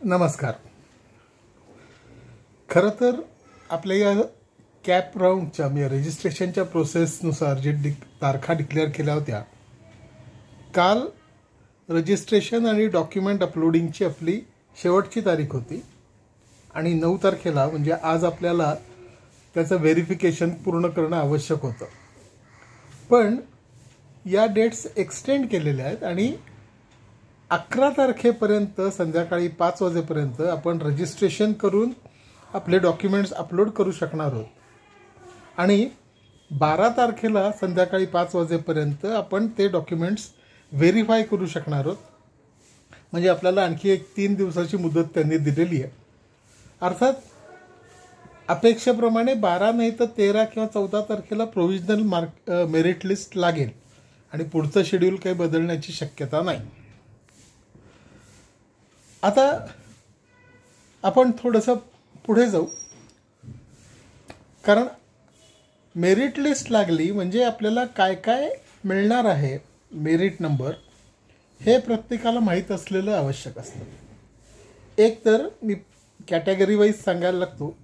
नमस्कार. खरं तर आपल्या या कॅप राऊंडच्या म्हणजे रजिस्ट्रेशनच्या प्रोसेसनुसार जे तारखा डिक्लेअर केल्या होत्या, काल रजिस्ट्रेशन आणि डॉक्युमेंट अपलोडिंगची आपली शेवटची तारीख होती आणि 9 तारखेला म्हणजे आज आपल्याला त्याचं व्हेरिफिकेशन पूर्ण करणं आवश्यक होतं. पण या डेट्स एक्सटेंड केलेल्या आहेत आणि 11 तारखेपर्यंत संध्याकाळी 5 वाजेपर्यंत आपण रजिस्ट्रेशन करून आपले डॉक्युमेंट्स अपलोड करू शकणार आहोत आणि 12 तारखेला संध्याकाळी 5 वाजेपर्यंत आपण ते डॉक्युमेंट्स व्हेरीफाय करू शकणार आहोत. म्हणजे आपल्याला आणखी एक 3 दिवसाची मुदत त्यांनी दिलेली आहे. अर्थात अपेक्षेप्रमाणे 12 नाही तर 13 किंवा 14 तारखेला प्रोव्हिजनल मेरिट लिस्ट लागेल आणि पुढचं शेड्यूल काही बदलण्याची शक्यता नाही. आता आपण थोडंसं पुढे जाऊ, कारण मेरिट लिस्ट लागली म्हणजे आपल्याला काय काय मिळणार आहे मेरिट नंबर हे प्रत्येकाला माहीत असलेलं आवश्यक असतं. एक तर मी कॅटेगरी वाईज सांगायला लागतो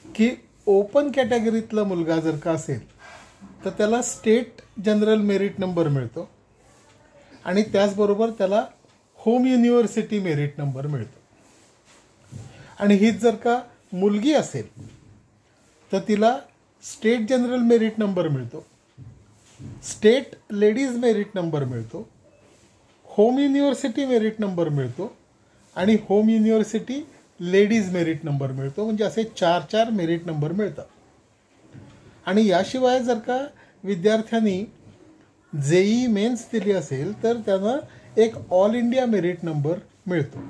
की ओपन कॅटेगरीतला मुलगा जर का असेल तर त्याला स्टेट जनरल मेरिट नंबर मिळतो आणि त्याचबरोबर त्याला होम युनिव्हर्सिटी मेरिट नंबर मिळतो. आणि हीच जर का मुलगी असेल तर तिला स्टेट जनरल मेरिट नंबर मिळतो, स्टेट लेडीज मेरिट नंबर मिळतो, होम युनिव्हर्सिटी मेरिट नंबर मिळतो आणि home university ladies merit number मिळतो. म्हणजे असे 4 मेरिट नंबर मिळतात. आणि याशिवाय जर का विद्यार्थ्यांनी जेई मेन्स दिली असेल तर त्यांना एक ऑल इंडिया मेरिट नंबर मिळतो.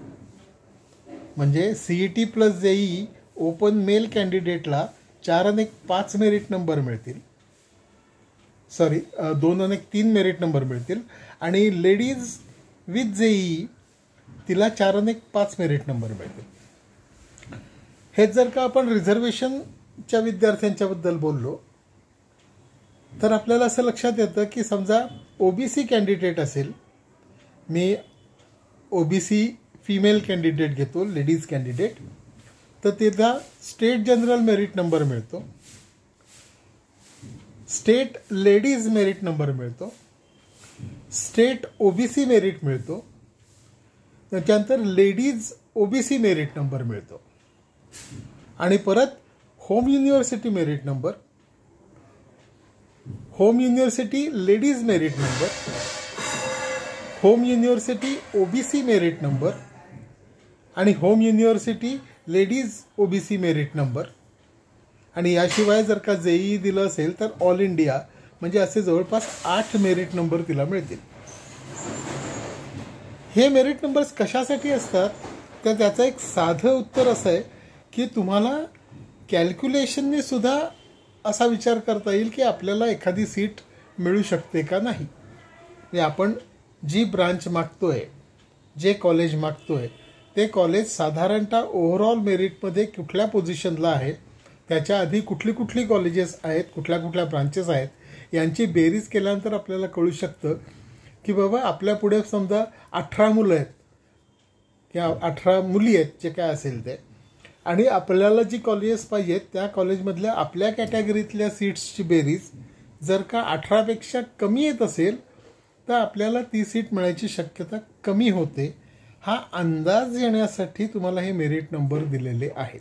म्हणजे CET plus JEE open male कॅन्डिडेटला 4 आणि 5 मेरिट नंबर मिळतील, 2 आणि 3 मेरिट नंबर मिळतील आणि लेडीज विथ जेई तिला 4 आणि 5 मेरिट नंबर मिळतील. हेच जर का आपण रिझर्वेशनच्या विद्यार्थ्यांच्याबद्दल बोललो तर आपल्याला असं लक्षात येतं की समजा OBC कॅन्डिडेट असेल, मी OBC फिमेल कॅन्डिडेट घेतो, लेडीज कॅन्डिडेट, तर तिला स्टेट जनरल मेरिट नंबर मिळतो, स्टेट लेडीज मेरिट नंबर मिळतो, स्टेट OBC मेरिट मिळतो, त्याच्यानंतर लेडीज OBC मेरिट नंबर मिळतो आणि परत home university merit number, home university ladies merit number, home university OBC merit number आणि home university ladies OBC merit number. आणि याशिवाय जर का जेई दिलं असेल तर ऑल इंडिया, म्हणजे असे जवळपास 8 मेरिट नंबर तिला मिळतील. हे मेरिट नंबर्स कशासाठी असतात तर त्याचं एक साधं उत्तर असं आहे की तुम्हाला कॅल्क्युलेशनने सुद्धा असा विचार करता येईल की आपल्याला एखादी सीट मिळू शकते का नाही. म्हणजे आपण जी ब्रांच मागतोय, जे कॉलेज मागतोय ते कॉलेज साधारणतः ओव्हरऑल मेरिटमध्ये कुठल्या पोझिशनला आहे, त्याच्या आधी कुठली कुठली कॉलेजेस आहेत, कुठल्या कुठल्या ब्रांचेस आहेत, यांची बेरीज केल्यानंतर आपल्याला कळू शकतं की बाबा आपल्या पुढे समजा 18 मुलं आहेत किंवा 18 मुली आहेत, जे काय असेल ते, आणि आपल्याला जी कॉलेजेस पाहिजेत त्या कॉलेजमधल्या आपल्या कॅटेगरीतल्या सीट्सची बेरीज जर का 18पेक्षा कमी येत असेल तर आपल्याला ती सीट मिळायची शक्यता कमी होते. हा अंदाज येण्यासाठी तुम्हाला हे मेरिट नंबर दिलेले आहेत.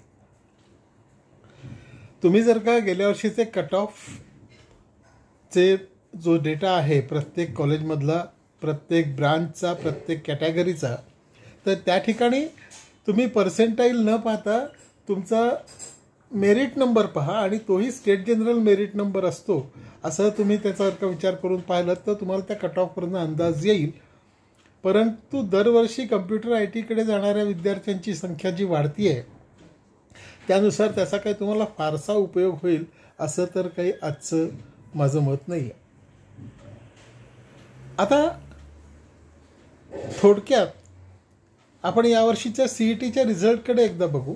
तुम्ही जर का गेल्या वर्षीचे कट ऑफचे जो डेटा आहे प्रत्येक कॉलेजमधला, प्रत्येक ब्रांचचा, प्रत्येक कॅटेगरीचा, तर त्या ठिकाणी तुम्ही पर्सेंटाईल न पाहता तुमचा मेरिट नंबर पहा आणि तोही स्टेट जनरल मेरिट नंबर असतो असं तुम्ही त्याचा विचार करून पाहिलं तर तुम्हाला त्या कट ऑफवरनं अंदाज येईल. परंतु दरवर्षी कम्प्युटर IT कडे जाणाऱ्या विद्यार्थ्यांची संख्या जी वाढती आहे त्यानुसार त्याचा काही तुम्हाला फारसा उपयोग होईल असं तर काही आजचं माझं मत नाही आहे. आता थोडक्यात आपण यावर्षीच्या CETच्या रिझल्टकडे एकदा बघू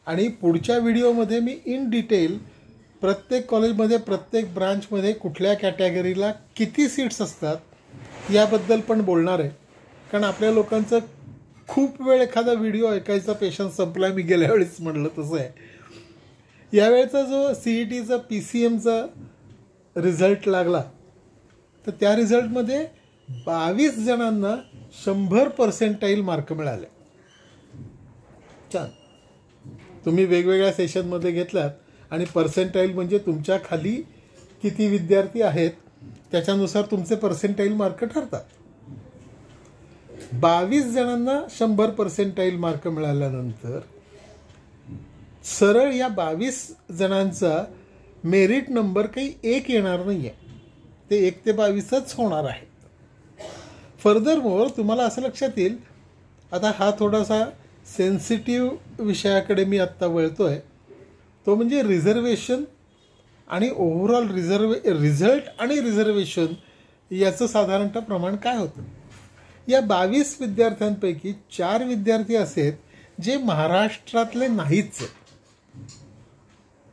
आणि पुढच्या व्हिडिओमध्ये मी इन डिटेल प्रत्येक कॉलेजमध्ये, प्रत्येक ब्रांचमध्ये कुठल्या कॅटेगरीला किती सीट्स असतात याबद्दल पण बोलणार आहे. कारण आपल्या लोकांचं खूप वेळ एखादा व्हिडिओ ऐकायचा पेशन्स संपला, मी गेल्या वेळेस म्हणलं तसं आहे. यावेळेचा जो CETचा PCMचा रिझल्ट लागला, तर त्या रिझल्टमध्ये 22 जणांना 100% मार्क मिळाले. छान. तुम्ही वेगवेगळ्या सेशनमध्ये घेतलात आणि पर्सेंटाईल म्हणजे तुमच्या खाली किती विद्यार्थी आहेत त्याच्यानुसार तुमचे पर्सेंटाईल मार्क ठरतात. 22 जणांना 100% मार्क मिळाल्यानंतर सरळ या 22 जणांचा मेरिट नंबर काही 1 येणार नाही आहे, ते 1 ते 22च होणार आहे. फर्दर मोर तुम्हाला असं लक्षात येईल, आता हा थोडासा सेन्सिटिव्ह विषयाकडे मी आत्ता वळतोय, तो म्हणजे रिझर्वेशन आणि ओव्हरऑल रिझल्ट आणि रिझर्वेशन याचं साधारणतः प्रमाण काय होतं. या 22 विद्यार्थ्यांपैकी 4 विद्यार्थी असे आहेत जे महाराष्ट्रातले नाहीच आहेत,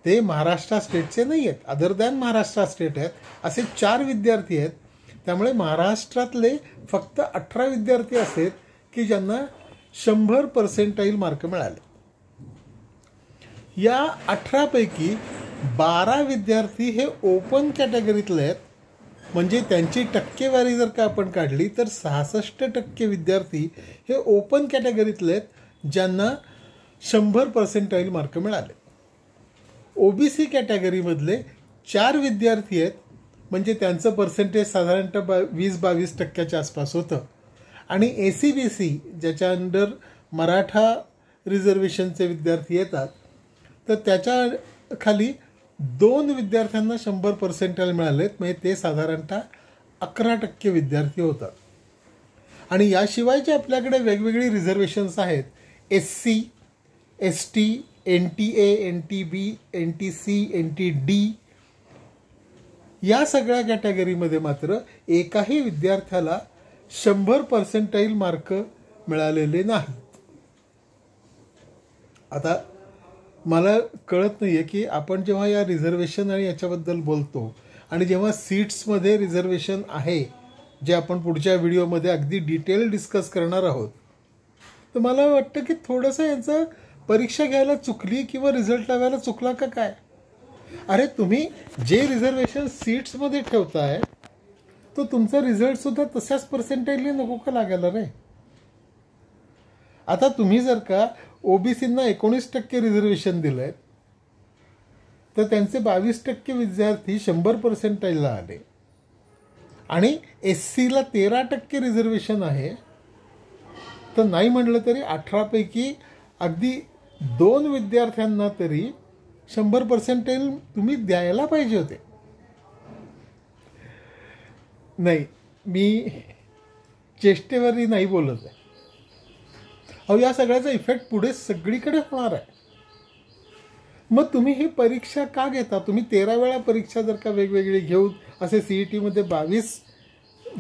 ते महाराष्ट्र स्टेटचे नाही आहेत, अदर दॅन महाराष्ट्र स्टेट आहेत, असे 4 विद्यार्थी आहेत. त्यामुळे महाराष्ट्रातले फक्त 18 विद्यार्थी असे की ज्यांना 100% मार्क मिळाले. या 18 पैकी 12 विद्यार्थी हे ओपन कॅटेगरीतले आहेत, म्हणजे त्यांची टक्केवारी जर का आपण काढली तर 66% विद्यार्थी हे ओपन कॅटेगरीतले आहेत ज्यांना 100% मार्क मिळाले. OBC कॅटेगरीमधले 4 विद्यार्थी आहेत, म्हणजे त्यांचं पर्सेंटेज साधारणतः 20-22% आसपास होतं. आणि ACBC ज्याच्या अंडर मराठा रिझर्वेशनचे विद्यार्थी येतात, तर त्याच्या खाली 2 विद्यार्थ्यांना 100% मिळालेत, म्हणजे ते साधारणतः 11% विद्यार्थी होतात. आणि याशिवायचे आपल्याकडे वेगवेगळी रिझर्वेशन्स आहेत, SC, ST, NTA, NTB, NTC, NTD. या सगळ्या कॅटेगरीमध्ये मात्र एकाही विद्यार्थ्याला 100% मार्क मिळालेले नाहीत. आता मला कळत नाही आहे की आपण जेव्हा या रिझर्वेशन आणि याच्याबद्दल बोलतो आणि जेव्हा सीट्समध्ये रिझर्वेशन आहे, जे आपण पुढच्या व्हिडिओमध्ये अगदी डिटेल डिस्कस करणार आहोत, तर मला वाटतं की थोडंसं यांचं परीक्षा घ्यायला चुकली किंवा रिझल्ट लावायला चुकला का काय. अरे तुम्ही जे रिझर्वेशन सीट्समध्ये ठेवताय तो तुमचा रिझल्टसुद्धा तशाच पर्सेंटेजने नको का लागायला रे. आता तुम्ही जर का OBCंना 19% रिझर्वेशन दिलंय, तर त्यांचे 22% विद्यार्थी 100%ला आले आणि SCला 13% रिझर्वेशन आहे, तर नाही म्हटलं तरी 18 पैकी अगदी 2 विद्यार्थ्यांना तरी 100% तुम्ही द्यायला पाहिजे होते. नाही, मी चेष्टेवरही नाही बोलत आहे. अहो, या सगळ्याचा इफेक्ट पुढे सगळीकडे होणार आहे. मग तुम्ही ही परीक्षा का घेता. तुम्ही 13 वेळा परीक्षा जर का वेगवेगळी घेऊन असे CETमध्ये 22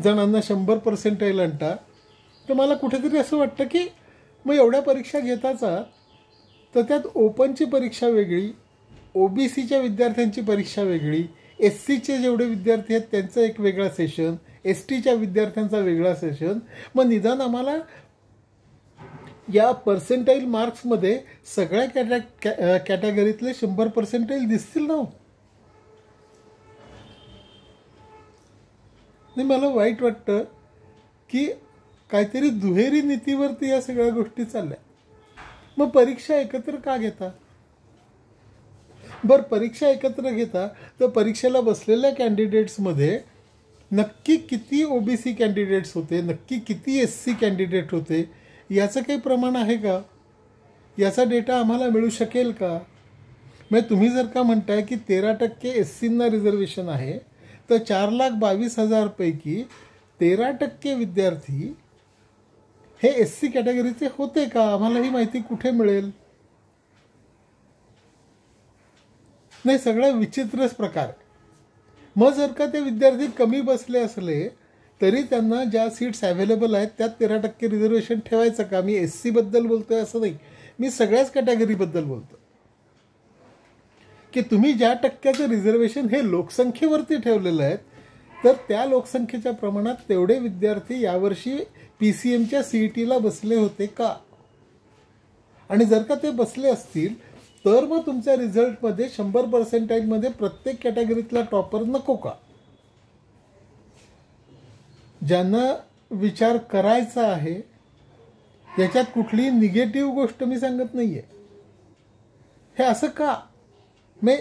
जणांना 100% आणता, तर मला कुठेतरी असं वाटतं की मग एवढ्या परीक्षा घेताचा तर त्यात ओपनची परीक्षा वेगळी, OBCच्या विद्यार्थ्यांची परीक्षा वेगळी, SCचे जेवढे विद्यार्थी आहेत त्यांचं एक वेगळा सेशन, STच्या विद्यार्थ्यांचा वेगळा सेशन. मग निदान आम्हाला या पर्सेंटाईल मार्क्समध्ये सगळ्या कॅटेगरीतले 100% दिसतील ना. नाही, मला वाईट वाटतं की काहीतरी दुहेरी नीतीवरती या सगळ्या गोष्टी चालल्या. मग परीक्षा एकत्र का घेता. बरं, परीक्षा एकत्र घेता तर परीक्षेला बसलेल्या कॅन्डिडेट्समध्ये नक्की किती OBC कॅन्डिडेट्स होते, नक्की किती SC कॅन्डिडेट होते, याचं काही प्रमाण आहे का. याचा डेटा आम्हाला मिळू शकेल का. म्हणजे तुम्ही जर का म्हणताय की 13% SCंना रिझर्वेशन आहे, तर 4,22,000 पैकी 13% विद्यार्थी हे SC कॅटेगरीचे होते का. आम्हाला ही माहिती कुठे मिळेल. नाही, सगळा विचित्रच प्रकार. मग जर का ते विद्यार्थी कमी बसले असले तरी त्यांना ज्या सीट्स अवेलेबल आहेत त्यात 13% रिझर्वेशन ठेवायचं का. मी SCबद्दल बोलतोय असं नाही, मी सगळ्याच कॅटेगरीबद्दल बोलतो की तुम्ही ज्या टक्क्याचं रिझर्वेशन हे लोकसंख्येवरती ठेवलेलं आहे, तर त्या लोकसंख्येच्या प्रमाणात तेवढे विद्यार्थी यावर्षी PCMच्या CETला बसले होते का? आणि जर का ते बसले असतील तर मग तुमच्या रिझल्टमध्ये 100% प्रत्येक कॅटेगरीतला टॉपर नको का? ज्यांना विचार करायचा आहे याच्यात कुठलीही निगेटिव्ह गोष्ट मी सांगत नाहीये. हे असं का? मी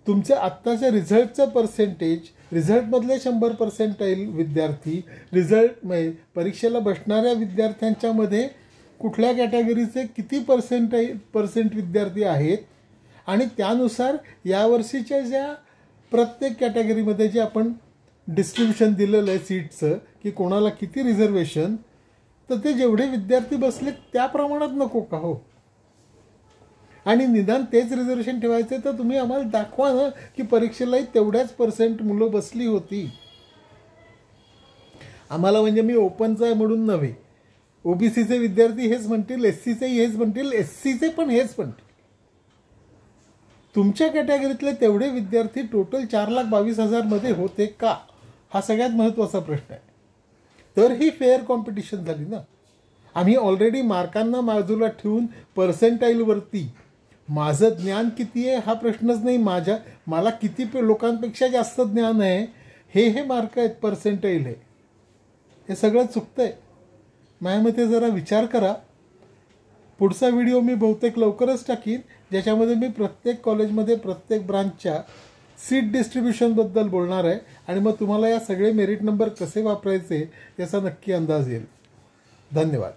तुमच्या आत्ताच्या रिझल्टचं पर्सेंटेज, रिझल्टमधले 100% विद्यार्थी, रिझल्ट परीक्षेला बसणाऱ्या विद्यार्थ्यांच्या मध्ये कुठल्या कॅटेगरीचे किती पर्सेंट विद्यार्थी आहेत आणि त्यानुसार यावर्षीच्या ज्या प्रत्येक कॅटेगरीमध्ये जे आपण डिस्ट्रीब्युशन दिलेलं आहे सीटचं की कोणाला किती रिझर्वेशन, तर ते जेवढे विद्यार्थी बसले त्या प्रमाणात नको का हो? आणि निदान तेच रिझर्वेशन ठेवायचे तर तुम्ही आम्हाला दाखवा ना की परीक्षेलाही तेवढ्याच % मुलं बसली होती. आम्हाला म्हणजे मी ओपनचा आहे म्हणून नव्हे, OBCचे विद्यार्थी हेच म्हणतील, SCचेही हेच म्हणतील, SCचे पण हेच म्हणतील. तुमच्या कॅटेगरीतले तेवढे विद्यार्थी टोटल 4,22,000 मध्ये होते का? हा सगळ्यात महत्त्वाचा प्रश्न आहे. तर ही फेअर कॉम्पिटिशन झाली ना. आम्ही ऑलरेडी मार्कांना बाजूला ठेवून पर्सेंटाईलवरती माझं ज्ञान किती आहे हा प्रश्नच नाही, मला किती लोकांपेक्षा जास्त ज्ञान आहे हे मार्क आहेत, पर्सेंटाईल आहे. हे सगळं चुकतंय. माझ्या मते जरा विचार करा. पुढचा व्हिडिओ मी बहुतेक लवकरच टाकीन ज्याच्यामध्ये मी प्रत्येक कॉलेजमध्ये प्रत्येक ब्रांचच्या सीट डिस्ट्रीब्युशनबद्दल बोलणार आहे आणि मग तुम्हाला या सगळे मेरिट नंबर कसे वापरायचे याचा नक्की अंदाज येईल. धन्यवाद.